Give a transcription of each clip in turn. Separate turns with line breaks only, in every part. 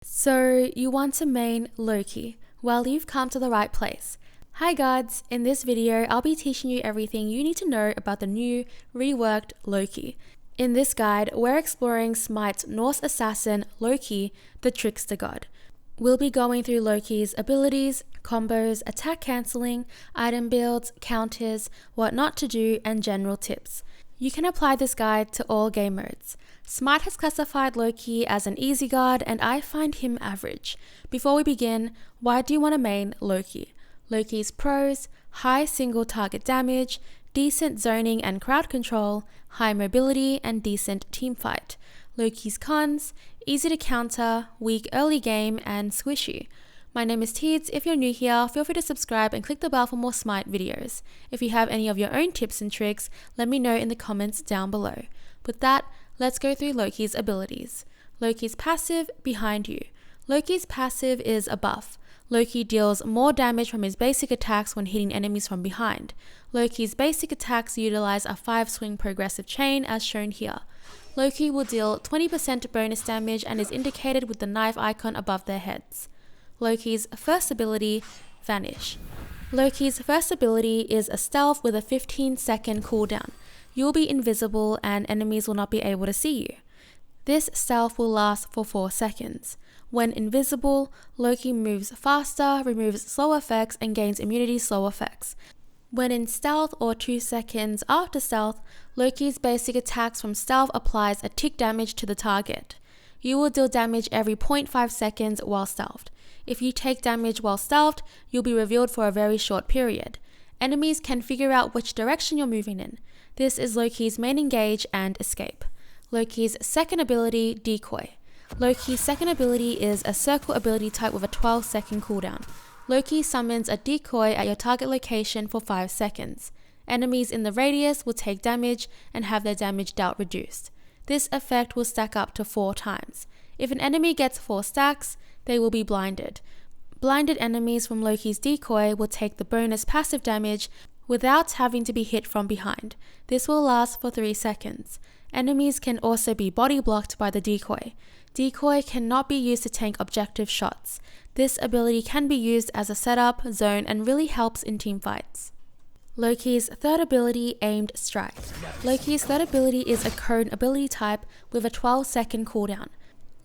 So you want to main Loki? Well, you've come to the right place. Hi gods, in this video I'll be teaching you everything you need to know about the new, reworked Loki. In this guide, we're exploring Smite's Norse assassin Loki, the trickster god. We'll be going through Loki's abilities, combos, attack cancelling, item builds, counters, what not to do, and general tips. You can apply this guide to all game modes. Smite has classified Loki as an easy god, and I find him average. Before we begin, why do you want to main Loki? Loki's pros: high single target damage, decent zoning and crowd control, high mobility, and decent teamfight. Loki's cons: easy to counter, weak early game, and squishy. My name is Teeds. If you're new here, feel free to subscribe and click the bell for more Smite videos. If you have any of your own tips and tricks, let me know in the comments down below. With that, let's go through Loki's abilities. Loki's passive: behind you. Loki's passive is a buff. Loki deals more damage from his basic attacks when hitting enemies from behind. Loki's basic attacks utilize a 5-swing progressive chain as shown here. Loki will deal 20% bonus damage and is indicated with the knife icon above their heads. Loki's first ability, Vanish. Loki's first ability is a stealth with a 15-second cooldown. You will be invisible and enemies will not be able to see you. This stealth will last for 4 seconds. When invisible, Loki moves faster, removes slow effects, and gains immunity slow effects. When in stealth or 2 seconds after stealth, Loki's basic attacks from stealth applies a tick damage to the target. You will deal damage every 0.5 seconds while stealthed. If you take damage while stealthed, you'll be revealed for a very short period. Enemies can figure out which direction you're moving in. This is Loki's main engage and escape. Loki's second ability, Decoy. Loki's second ability is a circle ability type with a 12-second cooldown. Loki summons a decoy at your target location for 5 seconds. Enemies in the radius will take damage and have their damage dealt reduced. This effect will stack up to 4 times. If an enemy gets 4 stacks, they will be blinded. Blinded enemies from Loki's decoy will take the bonus passive damage without having to be hit from behind. This will last for 3 seconds. Enemies can also be body blocked by the decoy. Decoy cannot be used to tank objective shots. This ability can be used as a setup, zone, and really helps in teamfights. Loki's third ability, Aimed Strike. Loki's third ability is a cone ability type with a 12-second cooldown.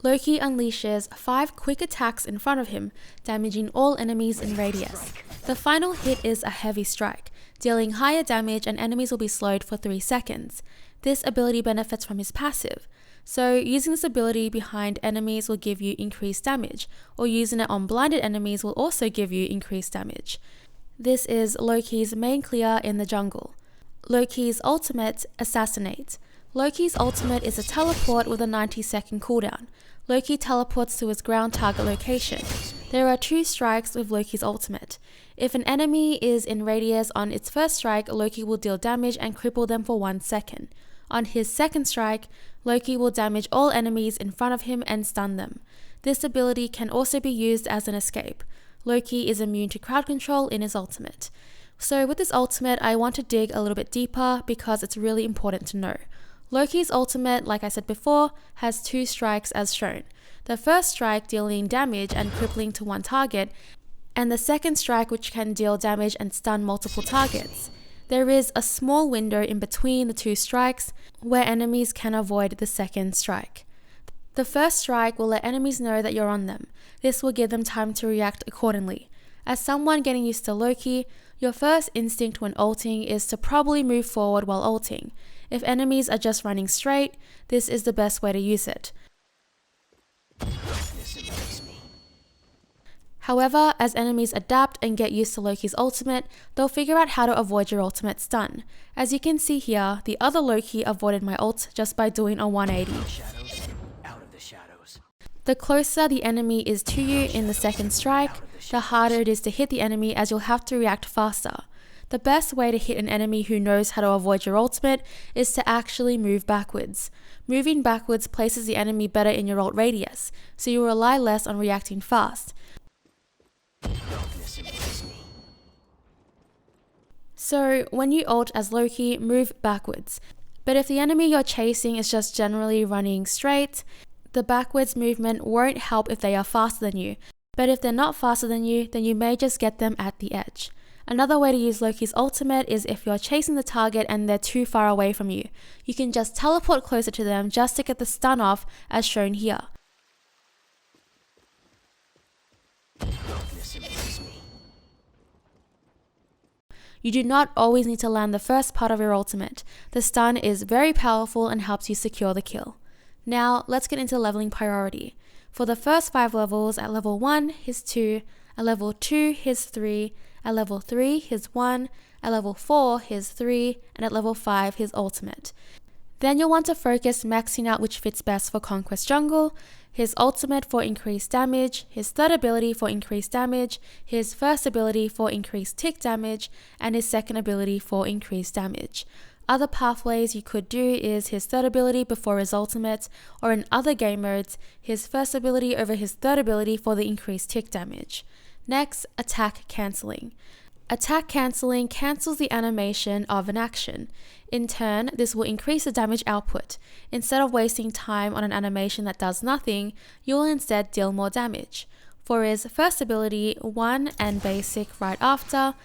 Loki unleashes 5 quick attacks in front of him, damaging all enemies in radius. The final hit is a heavy strike, dealing higher damage, and enemies will be slowed for 3 seconds. This ability benefits from his passive. So using this ability behind enemies will give you increased damage, or using it on blinded enemies will also give you increased damage. This is Loki's main clear in the jungle. Loki's ultimate, Assassinate. Loki's ultimate is a teleport with a 90-second cooldown. Loki teleports to his ground target location. There are 2 strikes with Loki's ultimate. If an enemy is in radius on its first strike, Loki will deal damage and cripple them for 1 second. On his second strike, Loki will damage all enemies in front of him and stun them. This ability can also be used as an escape. Loki is immune to crowd control in his ultimate. So with this ultimate, I want to dig a little bit deeper because it's really important to know. Loki's ultimate, like I said before, has 2 strikes as shown. The first strike dealing damage and crippling to 1 target, and the second strike which can deal damage and stun multiple targets. There is a small window in between the 2 strikes where enemies can avoid the second strike. The first strike will let enemies know that you're on them. This will give them time to react accordingly. As someone getting used to Loki, your first instinct when ulting is to probably move forward while ulting. If enemies are just running straight, this is the best way to use it. However, as enemies adapt and get used to Loki's ultimate, they'll figure out how to avoid your ultimate stun. As you can see here, the other Loki avoided my ult just by doing a 180. The closer the enemy is to you in the second strike, the harder it is to hit the enemy as you'll have to react faster. The best way to hit an enemy who knows how to avoid your ultimate is to actually move backwards. Moving backwards places the enemy better in your ult radius, so you rely less on reacting fast. So when you ult as Loki, move backwards. But if the enemy you're chasing is just generally running straight, The backwards movement won't help if they are faster than you, but if they're not faster than you, then you may just get them at the edge. Another way to use Loki's ultimate is if you're chasing the target and they're too far away from you. You can just teleport closer to them just to get the stun off, as shown here. You do not always need to land the first part of your ultimate. The stun is very powerful and helps you secure the kill. Now, let's get into leveling priority. For the first 5 levels, at level 1, here's 2, at level 2, here's 3, at level 3, here's 1, at level 4, here's 3, and at level 5, here's ultimate. Then you'll want to focus maxing out which fits best for Conquest Jungle, his ultimate for increased damage, his third ability for increased damage, his first ability for increased tick damage, and his second ability for increased damage. Other pathways you could do is his third ability before his ultimate, or in other game modes, his first ability over his third ability for the increased tick damage. Next, attack cancelling. Attack cancelling cancels the animation of an action. In turn, this will increase the damage output. Instead of wasting time on an animation that does nothing, you will instead deal more damage. For his first ability, 1 and basic right after,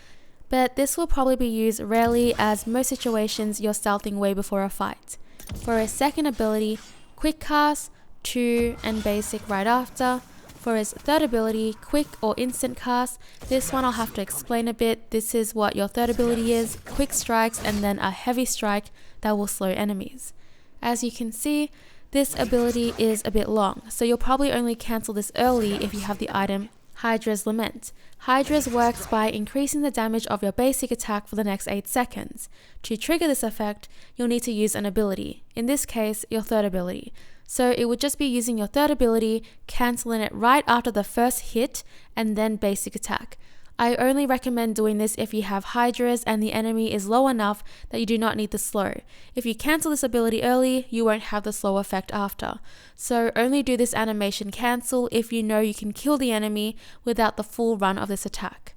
but this will probably be used rarely as most situations you're stealthing way before a fight. For his second ability, quick cast, 2 and basic right after. For his third ability, quick or instant cast, this one I'll have to explain a bit. This is what your third ability is, quick strikes and then a heavy strike that will slow enemies. As you can see, this ability is a bit long, so you'll probably only cancel this early if you have the item Hydra's Lament. Hydra's works by increasing the damage of your basic attack for the next 8 seconds. To trigger this effect, you'll need to use an ability, in this case, your third ability. So it would just be using your third ability, cancelling it right after the first hit, and then basic attack. I only recommend doing this if you have Hydras and the enemy is low enough that you do not need the slow. If you cancel this ability early, you won't have the slow effect after. So only do this animation cancel if you know you can kill the enemy without the full run of this attack.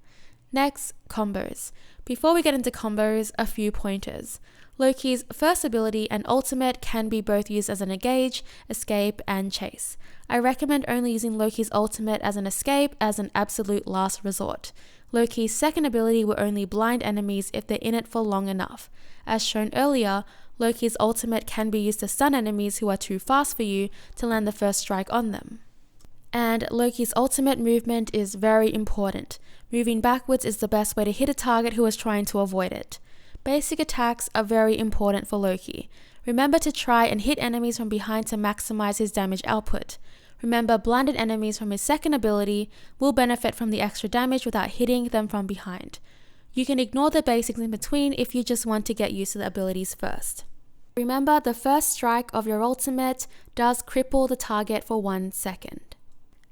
Next, combos. Before we get into combos, a few pointers. Loki's first ability and ultimate can be both used as an engage, escape, and chase. I recommend only using Loki's ultimate as an escape as an absolute last resort. Loki's second ability will only blind enemies if they're in it for long enough. As shown earlier, Loki's ultimate can be used to stun enemies who are too fast for you to land the first strike on them. And Loki's ultimate movement is very important. Moving backwards is the best way to hit a target who is trying to avoid it. Basic attacks are very important for Loki. Remember to try and hit enemies from behind to maximize his damage output. Remember, blinded enemies from his second ability will benefit from the extra damage without hitting them from behind. You can ignore the basics in between if you just want to get used to the abilities first. Remember, the first strike of your ultimate does cripple the target for 1 second.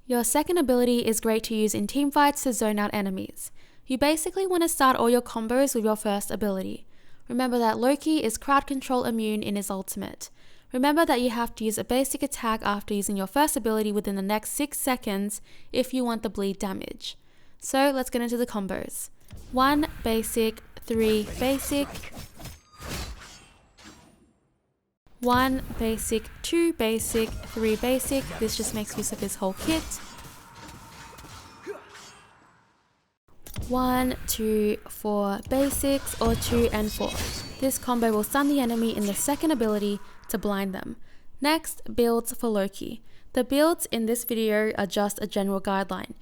Your second ability is great to use in teamfights to zone out enemies. You basically want to start all your combos with your first ability. Remember that Loki is crowd control immune in his ultimate. Remember that you have to use a basic attack after using your first ability within the next 6 seconds if you want the bleed damage. So let's get into the combos. 1 basic, 3 basic, 1 basic, 2 basic, 3 basic. This just makes use of his whole kit. 1, 2, 4 basics, or 2 and 4. This combo will stun the enemy in the second ability to blind them. Next, builds for Loki. The builds in this video are just a general guideline.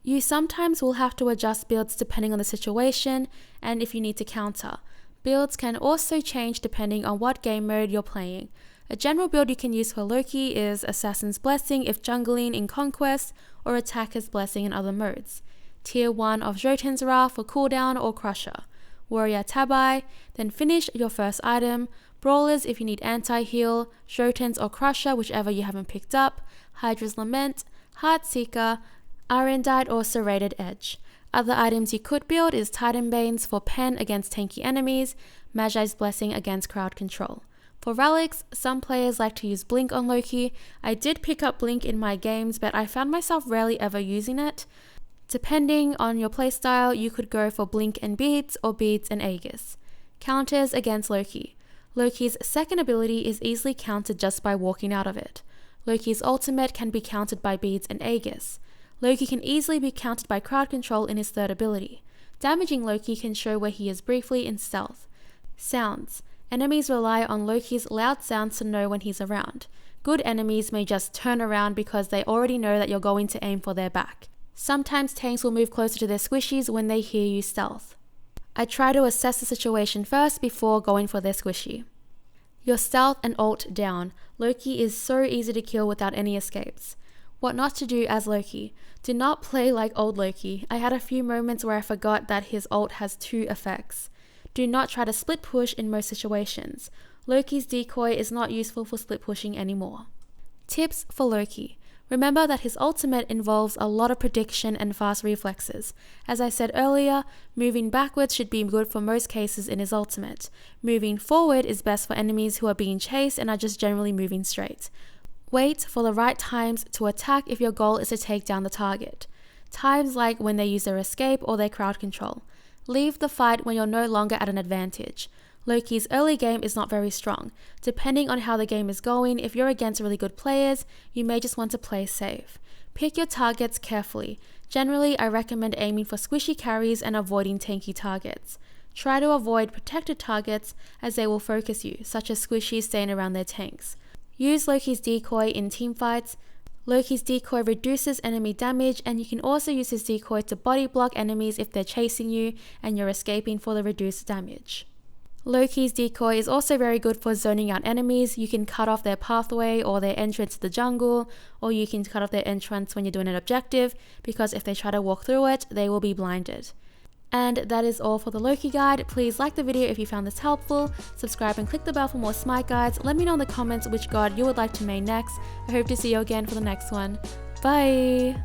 You sometimes will have to adjust builds depending on the situation and if you need to counter. Builds can also change depending on what game mode you're playing. A general build you can use for Loki is Assassin's Blessing if jungling in Conquest, or Attacker's Blessing in other modes. Tier 1 of Jotun's Wrath for cooldown or Crusher. Warrior Tabai, then finish your first item. Brawlers if you need anti-heal, Jotun's or Crusher whichever you haven't picked up, Hydra's Lament, Heartseeker, Arendite or Serrated Edge. Other items you could build is Titan Banes for pen against tanky enemies, Magi's Blessing against crowd control. For relics, some players like to use Blink on Loki. I did pick up Blink in my games, but I found myself rarely ever using it. Depending on your playstyle, you could go for Blink and Beads or Beads and Aegis. Counters against Loki. Loki's second ability is easily countered just by walking out of it. Loki's ultimate can be countered by beads and Aegis. Loki can easily be countered by crowd control in his third ability. Damaging Loki can show where he is briefly in stealth. Sounds. Enemies rely on Loki's loud sounds to know when he's around. Good enemies may just turn around because they already know that you're going to aim for their back. Sometimes tanks will move closer to their squishies when they hear you stealth. I try to assess the situation first before going for their squishy. Your stealth and ult down. Loki is so easy to kill without any escapes. What not to do as Loki. Do not play like old Loki. I had a few moments where I forgot that his ult has 2 effects. Do not try to split push in most situations. Loki's decoy is not useful for split pushing anymore. Tips for Loki. Remember that his ultimate involves a lot of prediction and fast reflexes. As I said earlier, moving backwards should be good for most cases in his ultimate. Moving forward is best for enemies who are being chased and are just generally moving straight. Wait for the right times to attack if your goal is to take down the target. Times like when they use their escape or their crowd control. Leave the fight when you're no longer at an advantage. Loki's early game is not very strong. Depending on how the game is going, if you're against really good players, you may just want to play safe. Pick your targets carefully. Generally, I recommend aiming for squishy carries and avoiding tanky targets. Try to avoid protected targets as they will focus you, such as squishies staying around their tanks. Use Loki's decoy in teamfights. Loki's decoy reduces enemy damage, and you can also use his decoy to body block enemies if they're chasing you and you're escaping for the reduced damage. Loki's decoy is also very good for zoning out enemies. You can cut off their pathway or their entrance to the jungle, or you can cut off their entrance when you're doing an objective, because if they try to walk through it, they will be blinded. And that is all for the Loki guide. Please like the video if you found this helpful, subscribe and click the bell for more Smite guides. Let me know in the comments which god you would like to main next. I hope to see you again for the next one. Bye!